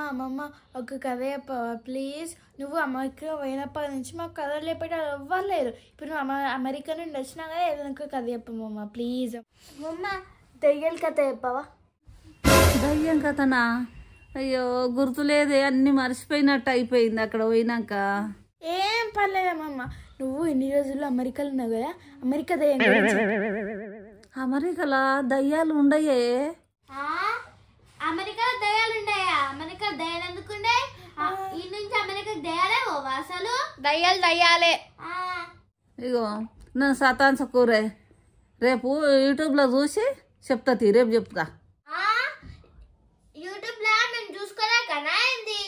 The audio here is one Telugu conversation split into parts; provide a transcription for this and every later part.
అమ్మమ్మ ఒక కథ చెప్పవా ప్లీజ్? నువ్వు అమెరికా పోయినప్పటి నుంచి మాకు కథలు చెప్పేట ఎవ్వరు. ఇప్పుడు నువ్వు అమెరికా నుండి వచ్చినా కదా ఏదైనా ఒక కథ చెప్పమమ్మ ప్లీజ్. అమ్మమ్మ దయ్యాల కథ చెప్పవా? దయ్యం కథనా? అయ్యో గుర్తులేదే, అన్ని మర్చిపోయినట్టు అయిపోయింది అక్కడ పోయినాక. ఏం పర్లేదమ్మమ్మ, నువ్వు ఎన్ని రోజులు అమెరికాలో ఉన్నావు కదా, అమెరికా దయ్యం. అమెరికాలో దయ్యాలు ఉండయే? అమెరికాలో దయ్యాలు ఉండయా? అమెరికా దయ్యాలు ఎందుకుండే? ఈ నుంచి అమెరికా దయ్యాలే పోవా అసలు? దయ్యాలే. ఇగో నన్ను సతాంచకూరే, రేపు యూట్యూబ్లో చూసి చెప్తా రేపు చెప్తా. యూట్యూబ్ లో మేము చూసుకోలేకనా ఏంది?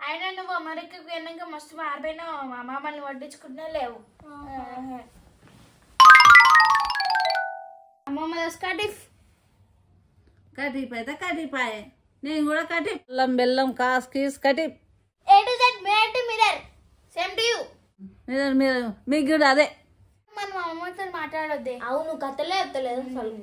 అయినా నువ్వు అమెరికాకు వెళ్ళాక మస్తు మారిపోయినావు, మా అమ్మని పట్టించుకుంటా లేవు. అమ్మమ్మ కటిఫ్ కటిప్ అయితే కటిపాయే, నేను కూడా కటిప్. బెల్లం బెల్లం కాస్ కీస్ కటిప్. A to Z, mirror to mirror, same to you. మీరు మీకు కూడా అదే. మనం అమ్మతో మాట్లాడొద్దే. అవును కథలే చెప్తలేదు అసలు.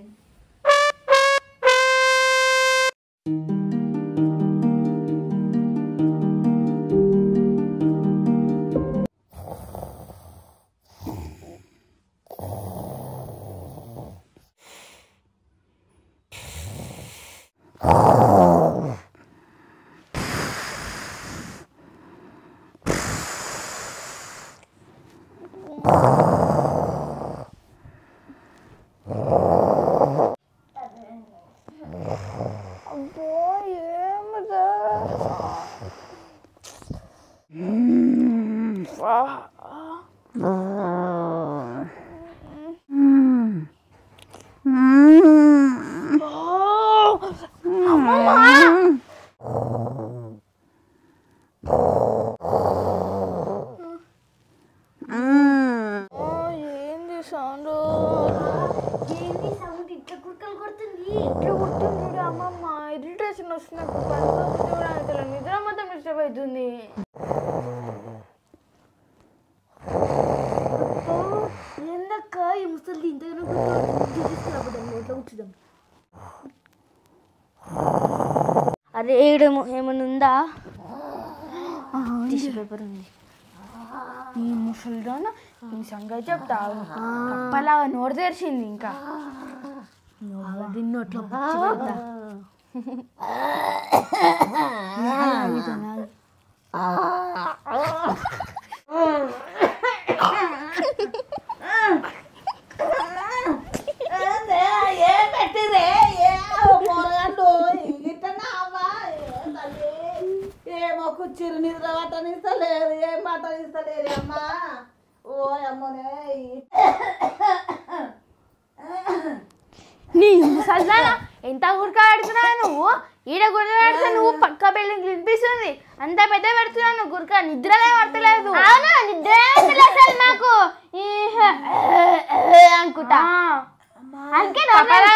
ఏంది సౌండ్? ఏంది సౌండ్ ఇట్లా కుక్కలు కొడుతుంది? ఇట్లా కొడుతుంది అమ్మమ్మ, ఇరిటేషన్ వస్తున్నట్టు నిద్ర మొత్తం డిస్టర్బ్ అవుతుంది. ఏందక్క ఈ ముసలి ఇంతగానో నోట్లో కూర్చుదాం. అరే ఏమన్నా ఉందా? టిష్యూ పేపర్ ఉంది. ఈ ముసలిదాన ఈ సంగతి చెప్తా, కప్పలాగా నోరు తెరిచింది. ఇంకా దీన్ని నోట్లో ఏమో కుర్చీలు నిద్ర పట్టనిస్తలేరు, ఏం పట్టనిస్తలేరు అమ్మా. ఓ అమ్మనే నీ ముసలిదాన ఎంత గురక పెడుతున్నావు నువ్వు? ఈడ గురక పెడితే నువ్వు పక్క బిల్డింగ్ వినిపిస్తుంది, అంత పెద్ద పెడుతున్నావు నువ్వు. గురక నిద్రలే పడతలేదు. నిద్ర మాకు అనుకుంటా. అందుకే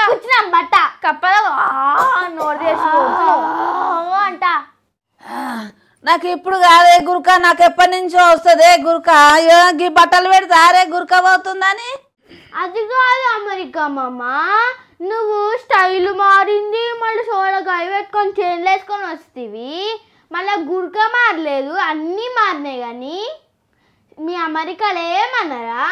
కూర్చున్నాం బట్ట కప్పలా నోరు తెరిచి అంట. నాకు ఇప్పుడు కాదే గురక, నాకు ఎప్పటి నుంచో వస్తుంది గురక. ఈ బట్టలు పెడితే ఆరే గురక పోతుందని. అది కాదు అమెరికా మామ, నువ్వు స్టైల్ మారింది, మళ్ళీ సోడకాయ పెట్టుకొని చైన్లు వేసుకొని వస్తేవి, మళ్ళీ గురక మారలేదు, అన్నీ మారినాయి. కానీ మీ అమెరికాలో ఏమన్నారా?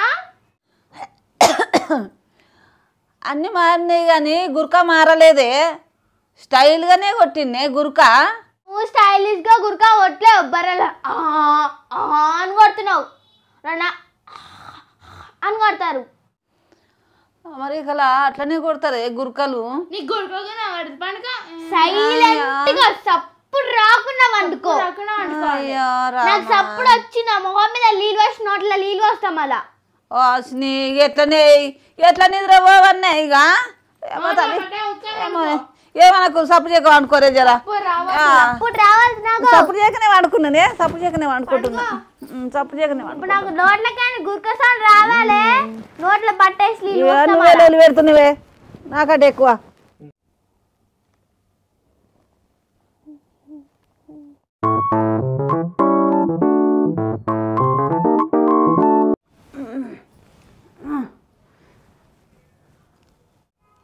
అన్నీ మారినాయి కానీ గురక మారలేదే, స్టైల్గానే కొట్టిందే గురక. నువ్వు స్టైలిష్గా గురక కొట్టలేవు, బర్రెలా అని కొడుతున్నావు, అని కొడతారు. అమెరికాలో అట్లనే కొడతారే గురకలు. నీ గురకగా పండుగ సైలెంట్గా సప్పుడు రాకుండా వండుకో. నాకు సప్పుడు వచ్చిన మొహం మీద నీళ్ళు వేసి నోట్ల నీళ్ళు వస్తాం అలా. ఎట్లా నిద్రపోవన్నా ఇక ఏమనకు సప్పు చేయక వండుకోరే జరా. సప్పుడు చేయకనే వండుకున్నానే, సప్పుడు చేయకనే వండుకుంటున్నా, సప్పుడు చేయకనే వండుకున్నా. నాకు నోట్ల కానీ గురక సౌండ్ రావాలి, నోట్ల పట్టేసి నువ్వే పెడుతున్నావే నాకంటే ఎక్కువ.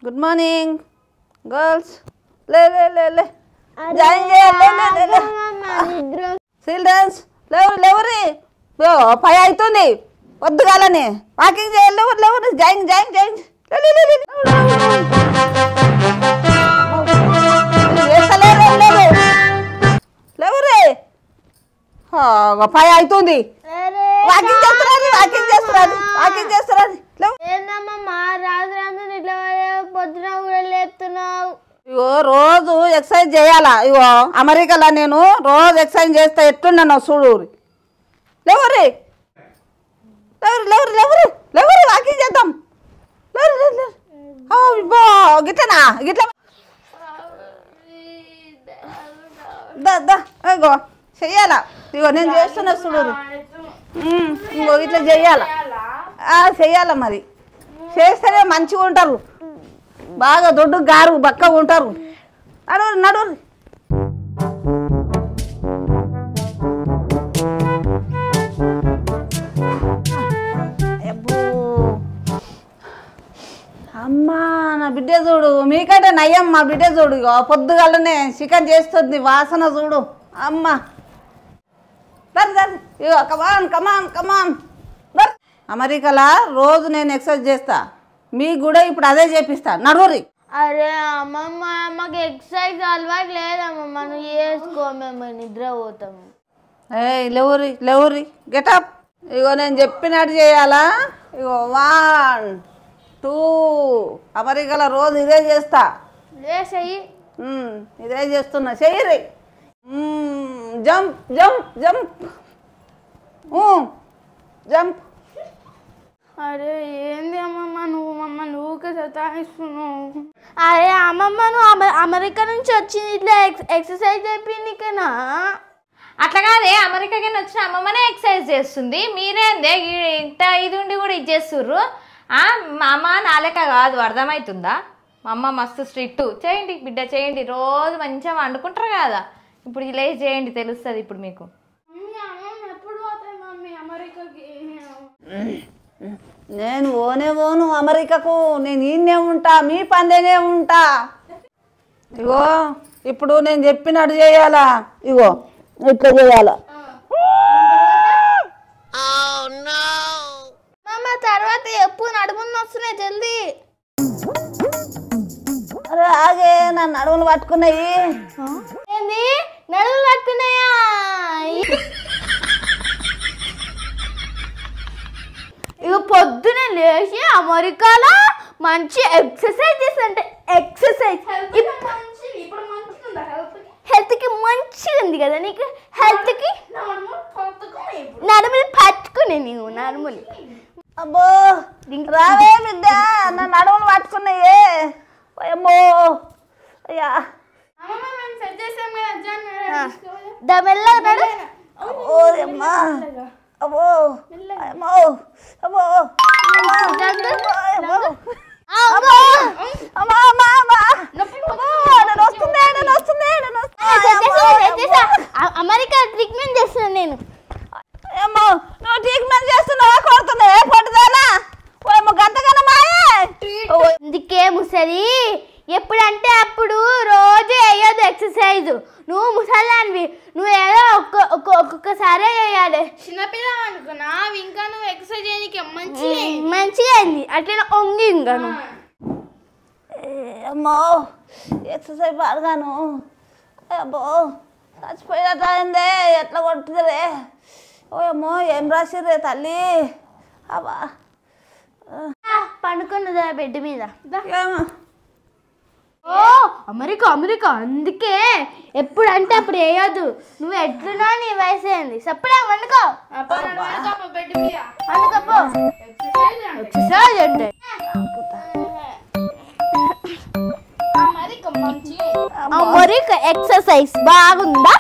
గుడ్ మార్నింగ్ గర్ల్స్, లే లే లే లే జాయిన్ చేయాలి. 5 అవుతుంది పొద్దుగాలని వాకింగ్ లేవు జాయింగ్ జాయింగ్ జాయింగ్ లేవురే 5 అవుతుంది వాకింగ్ చేస్తున్నారు ఏందమ్మా రాజు రాజు ఇట్లా పొద్దున కూడా లేపుతున్నావు. ఇగో రోజు ఎక్సర్సైజ్ చేయాలా. ఇగో అమెరికాలో నేను రోజు ఎక్సర్సైజ్ చేస్తా ఎట్లున్నాను చూడు. లేవురి వాకింగ్ చేద్దాం. గిట్లనా గిట్ల ఇగో చెయ్యాలా. ఇగో నేను చేస్తున్నా చూడు. ఇంకో ఇట్లా చెయ్యాలా చెయ్యాలా. మరి చేస్తేనే మంచిగా ఉంటారు, బాగా దొడ్డు గారు బక్కగా ఉంటారు. నడురు నడురు. అమ్మా నా బిడ్డ చూడు, మీకంటే నయ్యం మా బిడ్డ చూడు. ఇగో పొద్దుగాలనే చికెన్ చేస్తుంది, వాసన చూడు. అమ్మ ఇగో కమాన్ కమాన్ కమాన్. అమెరికాలో రోజు నేను ఎక్సర్సైజ్ చేస్తా, మీకు కూడా ఇప్పుడు అదే చేపిస్తా. నడురి. అరే అమ్మమ్మ మాకు ఎక్సర్సైజ్ అలవాటు లేదమ్మమ్మ, నువ్వు చేసుకో, మేము నిద్ర పోతాము. లేవురి గెటప్. ఇగో నేను చెప్పినట్టు చేయాలా. ఇగో 1 2 అమెరికాలో రోజు ఇదే చేస్తా. ఇదే చేస్తున్నా. చెయ్యి. Jump jump jump jump. అరే ఏంది అమ్మమ్మ నువ్వుకే సతాయిస్తున్నావు. అరే అమ్మమ్మ నువ్వు అమెరికా నుంచి వచ్చి ఇట్లా ఎక్సర్సైజ్ చెప్పిందికేనా? అట్లా కాదే, అమెరికాకి వచ్చిన అమ్మమ్మనే ఎక్సర్సైజ్ చేస్తుంది, మీరేందే ఇంత ఇది ఉండి కూడా ఇది చేస్తుర్రు. మా అమ్మ నాలేక కాదు, అర్థమవుతుందా? మా అమ్మ మస్తు స్ట్రిక్ట్. చేయండి బిడ్డ చేయండి, రోజు మంచిగా వండుకుంటారు కదా. ఇప్పుడు ఇలా చేయండి, తెలుస్తుంది ఇప్పుడు మీకు. నేను ఓను అమెరికాకు. నేను ఈయనే ఉంటా, మీ పందేనే ఉంటా. ఇగో ఇప్పుడు నేను చెప్పినట్టు చేయాలా. ఇగో ఇట్లా చేయాలా. తర్వాత ఎప్పుడు నడుములు వస్తున్నాయి జల్దీ. అరే ఆగే, నా నడుములు పట్టుకున్నాయి. ఏంది నడుములు పట్టుకున్నాయా? ఇక పొద్దునే లేచి అమెరికాలో మంచి ఎక్సర్సైజ్ చేస్తుంటే ఎక్సర్సైజ్ హెల్త్కి మంచిగా ఉంది కదా నీకు. హెల్త్కి నడుములు పట్టుకునే నీవు నడుములు. అబ్బో రావే బిడ్డ, నా నడుములు పట్టుకున్నాయే. అమ్మో అయ్యా మెల్లగా అమ్మా. అబ్బో అమ్మో అబ్బో అమెరికా ట్రీట్మెంట్ చేస్తున్నాను నేను. ఏమో నువ్వు ట్రీట్మెంట్ చేస్తున్నావా? కొడుతున్నావా పొట్టుదానా? గంటకన్నా మాయే. అందుకే ముసలి ఎప్పుడంటే అప్పుడు రోజు వేయదు ఎక్సర్సైజ్. నువ్వు ముసలానివి, నువ్వు ఏదో ఒక్కొక్కసారే వేయాలి. చిన్నపిల్ల అనుకున్నా ఇంకా నువ్వు ఎక్సర్సైజ్ చేయడానికి మంచిగా అయింది అట్లా ఒంగి. ఇంకా నువ్వు అమ్మో ఎక్సర్సైజ్ బాగాను. అబ్బో చచ్చిపోయినట్టు అయిందే, ఎట్లా కొట్టుదే. ఓ అమ్మో ఏం రాసిర్రే తల్లి. అబ్బా పండుకున్నదా బెడ్ మీద. ఏమో ఓ అమెరికా అమెరికా అందుకే ఎప్పుడంటే అప్పుడు వేయద్దు. నువ్వు ఎట్లున్నా నీ వయసు ఏంది సప్పుడా వండుకో. వండుకోపో ఎక్సర్సైజ్ అంటే. అమెరికా ఎక్సర్సైజ్ బాగుందా?